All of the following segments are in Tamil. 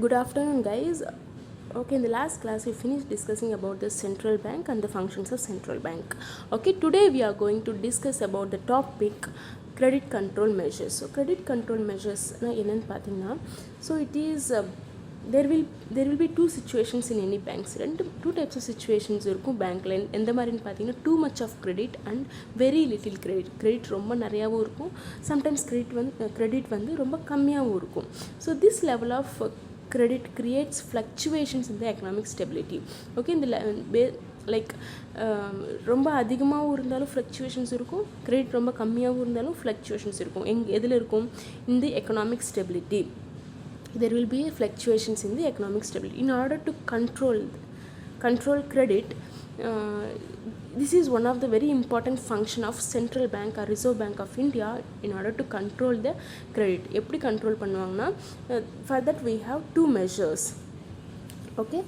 Good afternoon, guys. Okay, in the last class, we finished discussing about the central bank and the functions of central bank. Okay, today we are going to discuss about the topic credit control measures. So, credit control measures, என்னன்னு பார்த்தீங்கன்னா, so it is there will be two situations in any banks. Two types of situations இருக்கும் பேங்க்ல. எந்த மாதிரின்னு பார்த்தீங்கன்னா, too much of credit and very little credit. credit ரொம்ப நிறையாவும் இருக்கும், sometimes credit வந்து ரொம்ப கம்மியாகவும் இருக்கும். So this level of credit creates fluctuations in the economic stability. Okay, இந்த லைக் ரொம்ப அதிகமாகவும் இருந்தாலும் ஃப்ளக்சுவேஷன்ஸ் இருக்கும், கிரெடிட் ரொம்ப கம்மியாகவும் இருந்தாலும் ஃப்ளக்சுவேஷன்ஸ் இருக்கும். எதில் இருக்கும்? இந்த economic stability. There will be fluctuations in the economic stability. In order to control credit, this is one of the very important function of central bank or Reserve Bank of India in order to control the credit. எப்படி கண்ட்ரோல் பண்ணுவாங்கன்னா, for that we have two measures. Okay,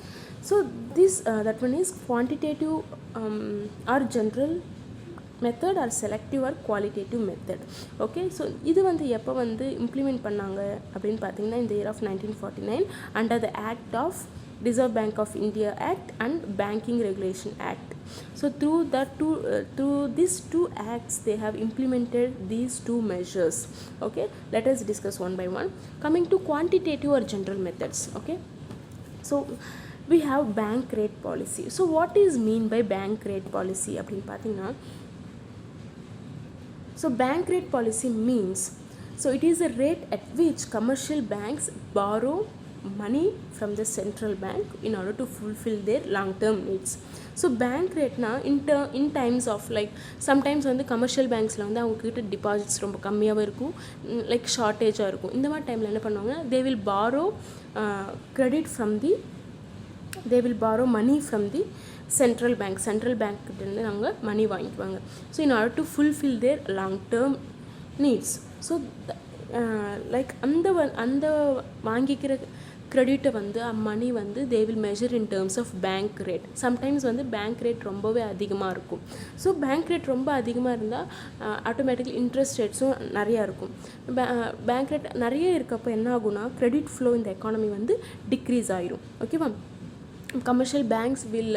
so this that one is quantitative or general method or selective or qualitative method. Okay, so இது வந்து எப்போ வந்து இம்ப்ளிமெண்ட் பண்ணாங்க அப்படின்னு பார்த்தீங்கன்னா, இந்த year of 1949 under the act of reserve bank of India act and banking regulation act. So through these two acts they have implemented these two measures. Okay, let us discuss one by one. Coming to quantitative or general methods. Okay, so we have bank rate policy. So what is mean by bank rate policy அப்படின்னு பார்த்தீங்கன்னா, so bank rate policy means, so it is a rate at which commercial banks borrow money from the central bank in order to fulfill their long term needs. So bank rate na in times of like sometimes வந்து commercial banksல வந்து அவங்க கிட்ட deposits ரொம்ப கம்மியாவே இருக்கும், like ஷார்ட்டேஜாக இருக்கும். இந்த மாதிரி டைமில் என்ன பண்ணுவாங்க, they will borrow money from the central bank கிட்டேருந்து நாங்கள் மணி வாங்கிக்குவாங்க. So in order to fulfil their long term needs. So like அந்த வாங்கிக்கிற க்ரெடிட்டை வந்து மணி வந்து they will measure in terms of bank rate. Sometimes வந்து பேங்க் ரேட் ரொம்பவே அதிகமாக இருக்கும். ஸோ பேங்க் ரேட் ரொம்ப அதிகமாக இருந்தால் ஆட்டோமேட்டிக்கலி இன்ட்ரெஸ்ட் ரேட்ஸும் நிறையா இருக்கும். பேங்க் ரேட் நிறைய இருக்கப்போ என்ன ஆகும்னா, க்ரெடிட் ஃப்ளோ இந்த எக்கானமி வந்து டிக்ரீஸ் ஆயிரும். ஓகேவா? commercial banks will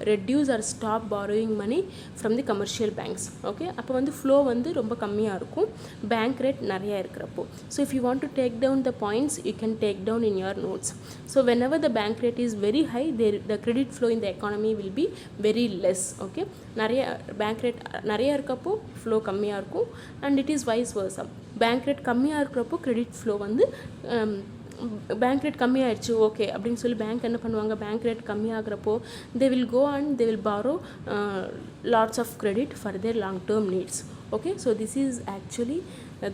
reduce or stop borrowing money from the commercial banks. Okay, அப்போ வந்து flow வந்து ரொம்ப கம்மியாக இருக்கும், பேங்க் ரேட் நிறையா இருக்கிறப்போ. So if you want to take down the points, you can take down in your notes. So whenever the bank rate is very high, the credit flow in the economy will be very less. Okay, நிறைய பேங்க் ரேட் நிறையா இருக்கப்போ flow கம்மியாக இருக்கும், and it is vice versa. Bank rate கம்மியாக இருக்கிறப்போ credit flow வந்து பேங்க் ரேட் கம்மியாகிடுச்சு ஓகே அப்படின்னு சொல்லி பேங்க் என்ன பண்ணுவாங்க, பேங்க் ரேட் கம்மியாகிறப்போ they will go and they will borrow lots of credit for their long term needs. Okay, so this is actually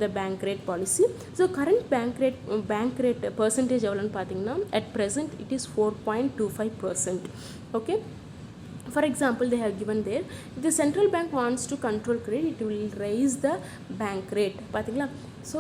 the bank rate policy. So current bank rate percentage எவ்வளோன்னு பார்த்தீங்கன்னா, at present it is 4.25%. Okay, for example they have given there, if the central bank wants to control credit, it will raise the bank rate. பார்த்தீங்களா? ஸோ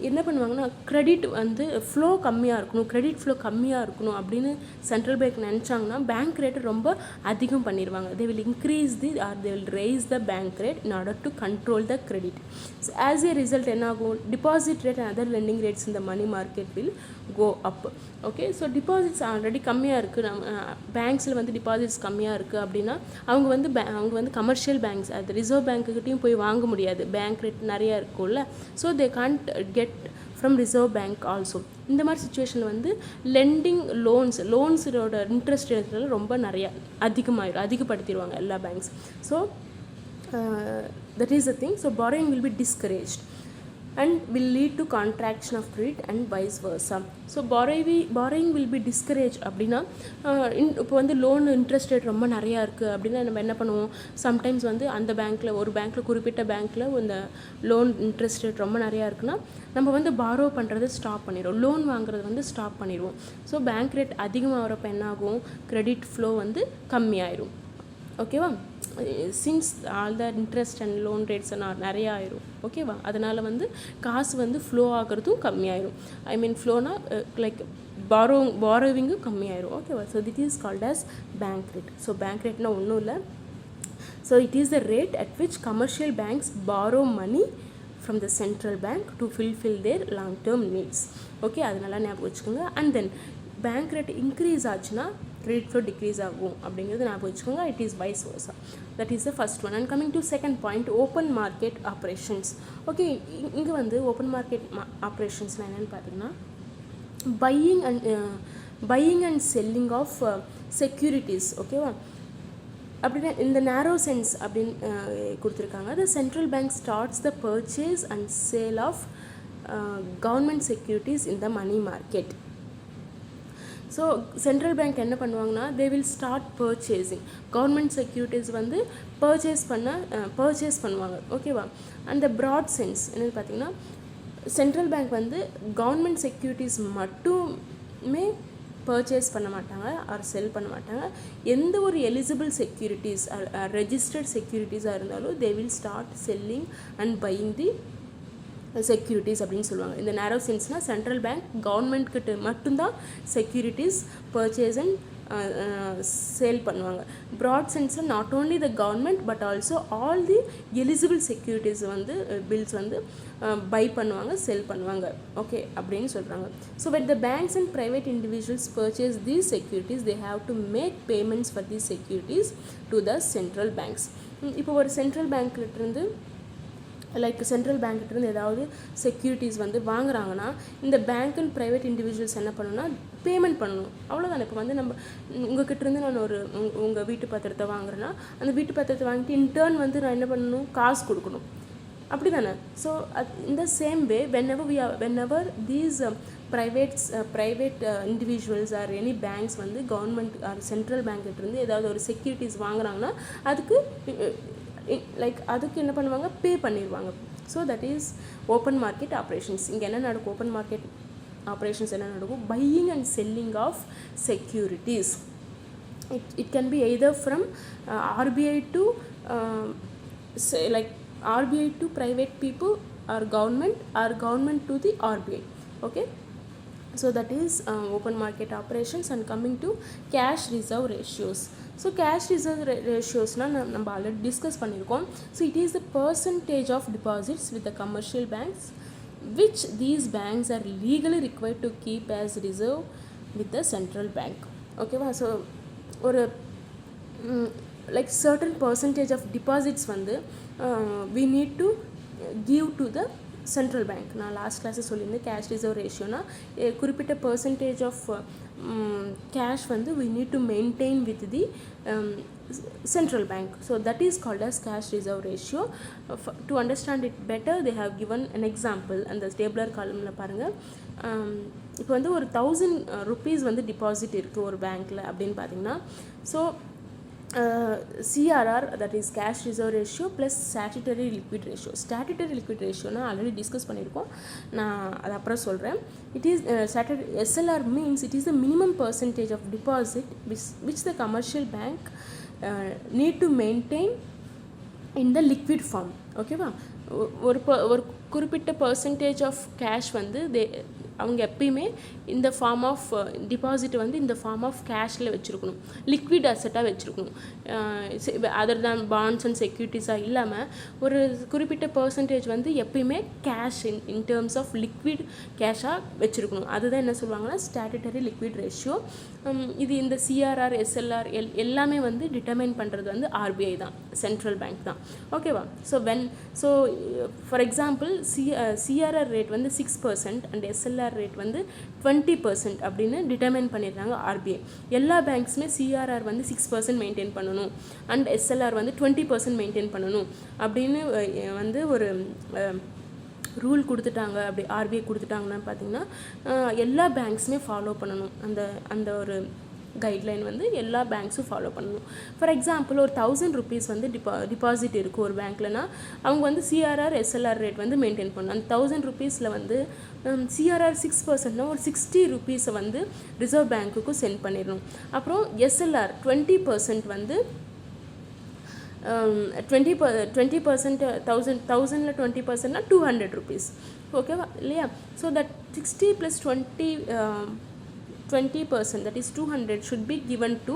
என்ன பண்ணுவாங்கன்னா, க்ரெடிட் வந்து ஃப்ளோ கம்மியாக இருக்கணும், க்ரெடிட் ஃப்ளோ கம்மியாக இருக்கணும் அப்படின்னு சென்ட்ரல் பேங்க் நினச்சாங்கன்னா பேங்க் ரேட்டை ரொம்ப அதிகம் பண்ணிடுவாங்க. They will increase they will raise the bank rate in order to control the credit. So as a result என்ன ஆகும், deposit rate and other lending rates இந்த money market will go up. Okay, so deposits already கம்மியாக இருக்குது, நம்ம பேங்க்ஸில் வந்து டிபாசிட்ஸ் கம்மியாக இருக்குது அப்படின்னா அவங்க வந்து கமர்ஷியல் பேங்க்ஸ் அது ரிசர்வ் பேங்க்குக்கிட்டையும் போய் வாங்க முடியாது, பேங்க் ரேட் நிறையா இருக்கும்ல. So they can't get from reserve bank also. இந்த மாதிரி சிச்சுவேஷனில் வந்து லெண்டிங் லோன்ஸோட இன்ட்ரெஸ்ட் ரேட்ல ரொம்ப நிறையா அதிகப்படுத்திடுவாங்க எல்லா banks. So that is the thing. So borrowing will be discouraged and will lead to contraction of credit and vice versa. So borrowing will be discouraged அப்படின்னா, இப்போ வந்து லோன் இன்ட்ரெஸ்ட் ரேட் ரொம்ப நிறையா இருக்குது அப்படின்னா நம்ம என்ன பண்ணுவோம், சம்டைம்ஸ் வந்து அந்த பேங்க்கில் குறிப்பிட்ட பேங்க்கில் இந்த லோன் இன்ட்ரெஸ்ட் ரேட் ரொம்ப நிறையா இருக்குன்னா நம்ம வந்து பாரோ பண்ணுறது ஸ்டாப் பண்ணிடுவோம், லோன் வாங்குறது வந்து ஸ்டாப் பண்ணிடுவோம். ஸோ பேங்க் ரேட் அதிகமாகிறப்ப என்ன ஆகும், கிரெடிட் ஃப்ளோ வந்து கம்மியாயிரும். ஓகேவா? Since all the interest and loan rates நிறையா ஆயிரும். ஓகேவா? அதனால் வந்து காசு வந்து ஃப்ளோ ஆகிறதும் கம்மியாயிரும். ஐ மீன் ஃப்ளோனா லைக் பாரோவிங்கும் கம்மியாயிரும். ஓகேவா? So that is called as bank rate. So bank ரேட்னா ஒன்றும் இல்லை, so it is the rate at which commercial banks borrow money from the central bank to fulfill their long term needs. Okay, அதனால ஞாபகம் வச்சுக்கோங்க. And then bank rate increase ஆச்சுன்னா கிரெடிட் ஃப்ளோ டிக்ரீஸ் ஆகும் அப்படிங்கிறது ஞாபகம் வச்சுக்கோங்க. It is vice versa. That is the first one. And coming to second point, open market operations. Okay, இங்கே வந்து ஓப்பன் மார்க்கெட் ஆப்ரேஷன்ஸ்னால் என்னென்னு பார்த்தீங்கன்னா buying and selling of securities. ஓகேவா, அப்படின்னா இந்த நேரோ சென்ஸ் அப்படின்னு கொடுத்துருக்காங்க. The central bank starts the purchase and sale of government securities in the money market. So central bank என்ன பண்ணுவாங்கன்னா, they will start purchasing government securities வந்து பர்ச்சேஸ் பண்ணுவாங்க. ஓகேவா, அந்த ப்ராட் சென்ஸ் என்னென்னு பார்த்தீங்கன்னா, சென்ட்ரல் பேங்க் வந்து கவர்மெண்ட் செக்யூரிட்டிஸ் மட்டுமே பர்ச்சேஸ் பண்ண மாட்டாங்க ஆர் செல் பண்ண மாட்டாங்க. எந்த ஒரு எலிஜிபிள் செக்யூரிட்டிஸ் ரெஜிஸ்டர்ட் செக்யூரிட்டிஸாக இருந்தாலும் they will start selling and buying the securities அப்படின்னு சொல்லுவாங்க. இந்த நேரோ சென்ஸ்னால் சென்ட்ரல் பேங்க் கவர்மெண்ட் கிட்ட மட்டும்தான் செக்யூரிட்டிஸ் பர்ச்சேஸ் அண்ட் சேல் பண்ணுவாங்க. ப்ராட் சென்ஸில் not only the government but also all the eligible securities வந்து பில்ஸ் வந்து பை பண்ணுவாங்க, செல் பண்ணுவாங்க. ஓகே அப்படின்னு சொல்கிறாங்க. So when the banks and private individuals purchase these securities they have to make payments for these securities to the central banks. இப்போ ஒரு சென்ட்ரல் பேங்க்லேருந்து லைக் சென்ட்ரல் பேங்க்கிட்டேருந்து ஏதாவது செக்யூரிட்டிஸ் வந்து வாங்குறாங்கன்னா இந்த பேங்க் அண்ட் ப்ரைவேட் இண்டிவிஜுவல்ஸ் என்ன பண்ணணும்னா பேமெண்ட் பண்ணணும். அவ்வளோதானே. இப்போ வந்து நம்ம உங்ககிட்டருந்து நான் ஒரு உங்கள் வீட்டு பத்திரத்தை வாங்குறேன்னா அந்த வீட்டு பத்திரத்தை வாங்கிட்டு இன்டர்ன் வந்து நான் என்ன பண்ணணும், காசு கொடுக்கணும். அப்படி தானே. ஸோ இந்த same way whenever these private individuals or any banks வந்து கவர்மெண்ட் ஆர் சென்ட்ரல் பேங்க்கிட்டேருந்து ஏதாவது ஒரு செக்யூரிட்டிஸ் வாங்குறாங்கன்னா அதுக்கு அதுக்கு என்ன பண்ணுவாங்க, பே பண்ணிடுவாங்க. So that is open market operations. இங்கே என்ன நடக்கும், ஓப்பன் மார்க்கெட் ஆப்ரேஷன்ஸ் என்ன நடக்கும், buying and selling of securities. It can be either from RBI to RBI to private people or government to the RBI. Okay, so that is open market operations. And coming to cash reserve ratios. So cash reserve ரேஷியோஸ்னால் நம்ம ஆல்ரெடி டிஸ்கஸ் பண்ணியிருக்கோம். So it is the percentage of deposits with the commercial banks which these banks are legally required to keep as reserve with the central bank. ஓகேவா, ஸோ ஒரு like certain percentage of deposits வந்து we need to give to the central bank. நான் லாஸ்ட் கிளாஸில் சொல்லியிருந்தேன் கேஷ் ரிசர்வ் ரேஷியோனா குறிப்பிட்ட பர்சன்டேஜ் ஆஃப் கேஷ் வந்து we need to maintain with the central bank. So that is called as cash reserve ratio. To understand it better they have given an example and the tabular columnல பாருங்கள். இப்போ வந்து ஒரு 1000 rupees வந்து டிபாசிட் இருக்குது ஒரு பேங்க்கில் அப்படின்னு பார்த்தீங்கன்னா, so CRR, that is cash reserve ratio plus statutory liquid ratio. Statutory liquid ratio நான் ஆல்ரெடி டிஸ்கஸ் பண்ணியிருக்கோம், நான் அது அப்புறம் சொல்கிறேன். It is SLR means it is the minimum percentage of deposit which the commercial bank need to maintain in the liquid form. ஓகேவா, ஒரு குறிப்பிட்ட பர்சன்டேஜ் ஆஃப் கேஷ் வந்து அவங்க எப்பயுமே இந்த ஃபார்ம் ஆஃப் டிபாசிட் வந்து இந்த ஃபார்ம் ஆஃப் கேஷில் வச்சுருக்கணும், லிக்விட் அசட்டாக வச்சுருக்கணும். அதர் தான் பாண்ட்ஸ் அண்ட் செக்யூரிட்டிஸாக இல்லாமல் ஒரு குறிப்பிட்ட பர்சன்டேஜ் வந்து எப்பயுமே cash in terms of liquid கேஷாக வச்சுருக்கணும். அதுதான் என்ன சொல்லுவாங்கன்னா ஸ்டாட்டுட்டரி லிக்விட் ரேஷியோ. இது இந்த CRR SLR எல்லாமே வந்து டிட்டர்மைன் பண்ணுறது வந்து RBI தான், சென்ட்ரல் பேங்க் தான். ஓகேவா, so for example CRR rate வந்து 6% அண்ட் SLR ரேட் வந்து 20% அப்படின்னு டிட்டர்மைன் பண்ணிடுறாங்க RBI. எல்லா பேங்க்ஸுமே CRR வந்து 6% மெயின்டைன் பண்ணணும் அண்ட் SLR வந்து 20% மெயின்டைன் பண்ணணும் அப்படின்னு வந்து ஒரு ரூல் கொடுத்துட்டாங்க. அப்படி RBI கொடுத்துட்டாங்கன்னா பார்த்தீங்கன்னா எல்லா பேங்க்ஸுமே ஃபாலோ பண்ணணும். அந்த ஒரு கைட்லைன் வந்து எல்லா பேங்க்ஸும் ஃபாலோ பண்ணணும். ஃபார் எக்ஸாம்பிள் ஒரு 1000 rupees வந்து டிபாசிட் இருக்குது ஒரு பேங்க்லனா அவங்க வந்து CRR SLR ரேட் வந்து மெயின்டைன் பண்ணணும். அந்த 1000 rupeesல வந்து CRR 6%னா ஒரு 60 rupees வந்து ரிசர்வ் பேங்க்குக்கும் சென்ட் பண்ணிடணும். அப்புறம் SLR 20% வந்து 20% 1000ல் 20%னா 200 rupees. ஓகேவா இல்லையா. So that 60 + 20% that is 200 should be given to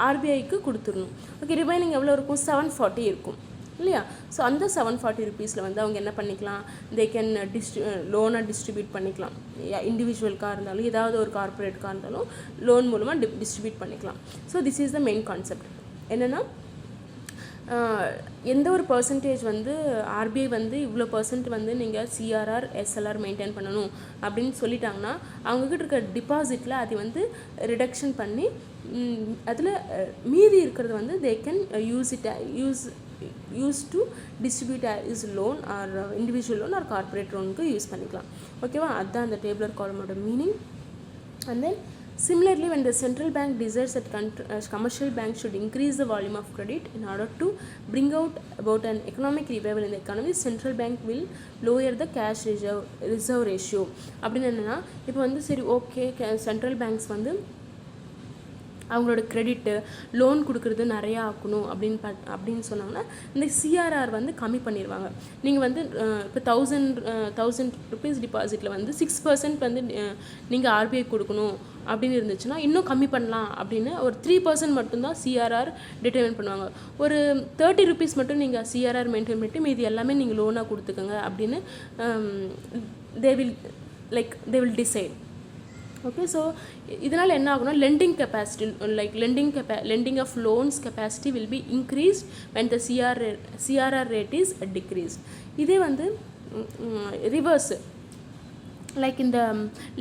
RBIக்கு கொடுத்துடணும். ஓகே, ரிமைனிங் எவ்வளோ இருக்கும், 740 இருக்கும். இல்லையா. ஸோ அந்த 740 ருபீஸில் வந்து அவங்க என்ன பண்ணிக்கலாம், தே கேன் லோனை டிஸ்ட்ரிபியூட் பண்ணிக்கலாம். இண்டிவிஜுவலுக்காக இருந்தாலும் ஏதாவது ஒரு கார்பரேட்டுக்காக இருந்தாலும் லோன் மூலமாக டிஸ்ட்ரிபியூட் பண்ணிக்கலாம். So this is the main concept. என்னென்னா எந்த ஒரு பர்சன்டேஜ் வந்து ஆர்பிஐ வந்து இவ்வளோ பர்சன்ட் வந்து நீங்கள் சிஆர்ஆர் எஸ்எல்ஆர் மெயின்டைன் பண்ணணும் அப்படின்னு சொல்லிட்டாங்கன்னா அவங்கக்கிட்ட இருக்க டிபாசிட்டில் அது வந்து ரிடக்ஷன் பண்ணி அதில் மீதி இருக்கிறது வந்து they can use to distribute is loan or individual loan or corporate லோனுக்கு யூஸ் பண்ணிக்கலாம். ஓகேவா, அதுதான் அந்த டேபிளர் காலமோட meaning. And then similarly, when the central bank desires that commercial banks should increase the volume of credit in order to bring about an economic revival in the economy, central bank will lower the cash reserve ratio. அப்படின்னு என்னென்னா இப்போ வந்து சரி ஓகே சென்ட்ரல் பேங்க்ஸ் வந்து அவங்களோட கிரெடிட்டு லோன் கொடுக்குறது நிறையா ஆக்கணும் அப்படின்னு சொன்னாங்கன்னா இந்த சிஆர்ஆர் வந்து கம்மி பண்ணிடுவாங்க. நீங்கள் வந்து இப்போ 1000 ருபீஸ் டிபாசிட்டில் வந்து 6% வந்து நீங்கள் ஆர்பிஐ கொடுக்கணும் அப்படின்னு இருந்துச்சுன்னா இன்னும் கம்மி பண்ணலாம் அப்படின்னு ஒரு 3% மட்டும்தான் சிஆர்ஆர் டிட்டர்மைன் பண்ணுவாங்க. ஒரு 30 ருபீஸ் மட்டும் நீங்கள் சிஆர்ஆர் மெயின்டைன் பண்ணிட்டு மீதி எல்லாமே நீங்கள் லோனாக கொடுத்துக்கோங்க அப்படின்னு they will decide. Okay, so இதனால் என்ன ஆகும்னா lending capacity lending of loans capacity will be increased when the CRR rate is decreased. இதே வந்து ரிவர்ஸ் லைக் இந்த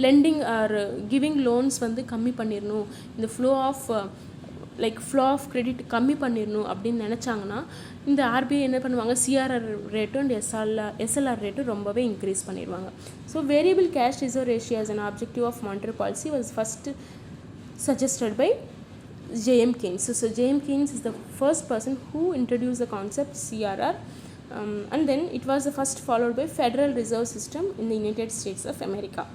லெண்டிங் ஆர் கிவிங் லோன்ஸ் வந்து கம்மி பண்ணிடணும், இந்த ஃப்ளோ ஆஃப் கிரெடிட் கம்மி பண்ணிடணும் அப்படின்னு நினச்சாங்கன்னா இந்த ஆர்பிஐ என்ன பண்ணுவாங்க, சிஆர்ஆர் ரேட்டும் அண்ட் எஸ்எல்ஆர் ரேட்டும் ரொம்பவே இன்க்ரீஸ் பண்ணிடுவாங்க. So variable cash reserve ratio as an objective of monetary policy was first suggested by J.M. Keynes. So J.M. Keynes is the first person who introduced the concept CRR, and then it was the first followed by Federal Reserve System in the United States of America.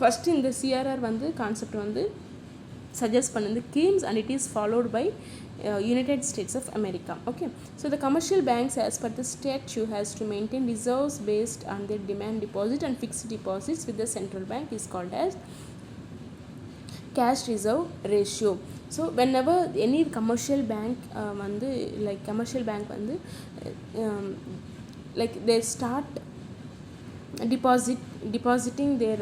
First இந்த CRR வந்து கான்செப்ட் வந்து suggest பண்ணது Keynes and it is followed by United States of America. Okay, so the commercial banks as per the statute has to maintain reserves based on their demand deposit and fixed deposits with the central bank is called as cash reserve ratio. So whenever any commercial bank வந்து they start depositing their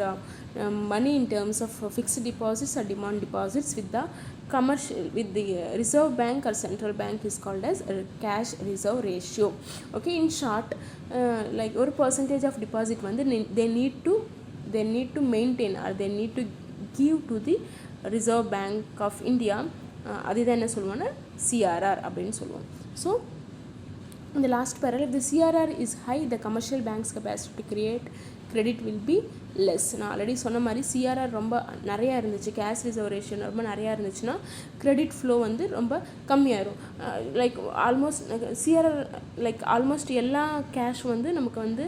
money in terms of fixed deposits or demand deposits with the reserve bank or central bank is called as cash reserve ratio. Okay, in short like ஒரு percentage of deposit வந்து they need to maintain or they need to give to the Reserve Bank of India. அதுதான் என்ன சொல்லுவோம்னா CRR அப்படின்னு சொல்லுவோம். So in the last paragraph, the CRR is high, the commercial bank's capacity to create credit will be less. நான் ஆல்ரெடி சொன்ன மாதிரி சிஆர்ஆர் ரொம்ப நிறையா இருந்துச்சு, கேஷ் ரிசர்வேஷன் ரொம்ப நிறையா இருந்துச்சுன்னா கிரெடிட் ஃப்ளோ வந்து ரொம்ப கம்மியாயிரும். ஆல்மோஸ்ட் எல்லா கேஷ் வந்து நமக்கு வந்து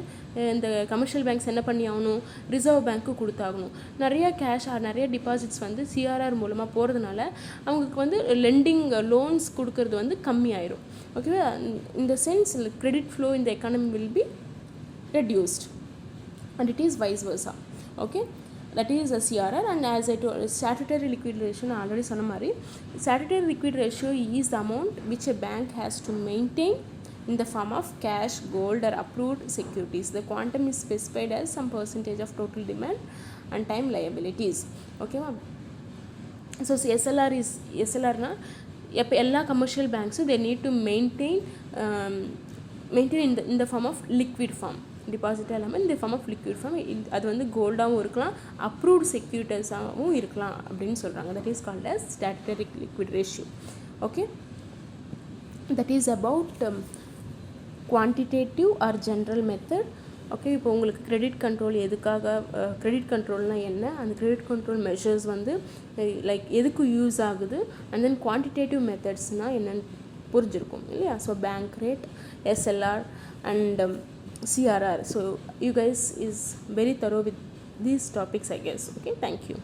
இந்த கமர்ஷியல் பேங்க்ஸ் என்ன பண்ணி ஆகணும், ரிசர்வ் பேங்க்கு கொடுத்தாகணும். நிறையா கேஷ் நிறைய டிபாசிட்ஸ் வந்து சிஆர்ஆர் மூலமாக போகிறதுனால அவங்களுக்கு வந்து லெண்டிங் லோன்ஸ் கொடுக்கறது வந்து கம்மியாயிரும். ஓகேவா, இந்த சென்ஸ் கிரெடிட் ஃப்ளோ இந்த economy will be reduced and it is vice versa. Okay, that is a CRR. And as I told, statutory liquid ratio நான் ஆல்ரெடி சொன்ன மாதிரி statutory liquid ratio is the amount which a bank has to maintain in the form of cash, gold or approved securities. The quantum is specified as some percentage of total demand and time liabilities. Okay ma'am. So SLR na எப்போ எல்லா commercial பேங்க்ஸும் they need to maintain in the form of liquid form. Deposit எல்லாமே இந்த ஃபார்ம் ஆஃப் லிக்விட் ஃபார்ம். அது வந்து கோல்டாகவும் இருக்கலாம், அப்ரூவ்ட் செக்யூரிட்டிஸாகவும் இருக்கலாம் அப்படின்னு சொல்கிறாங்க. That is called as statutory liquid ratio. Okay, that is about quantitative or general method. Okay, இப்போ உங்களுக்கு கிரெடிட் கண்ட்ரோல் எதுக்காக, கிரெடிட் கண்ட்ரோல்னால் என்ன, அந்த கிரெடிட் கண்ட்ரோல் மெஷர்ஸ் வந்து எதுக்கு யூஸ் ஆகுது, அண்ட் தென் குவான்டிடேட்டிவ் மெத்தட்ஸ்னால் என்னென்னு புரிஞ்சிருக்கும் இல்லையா. So bank rate, SLR and CRR. So you guys is very thorough with these topics, I guess. Okay, thank you.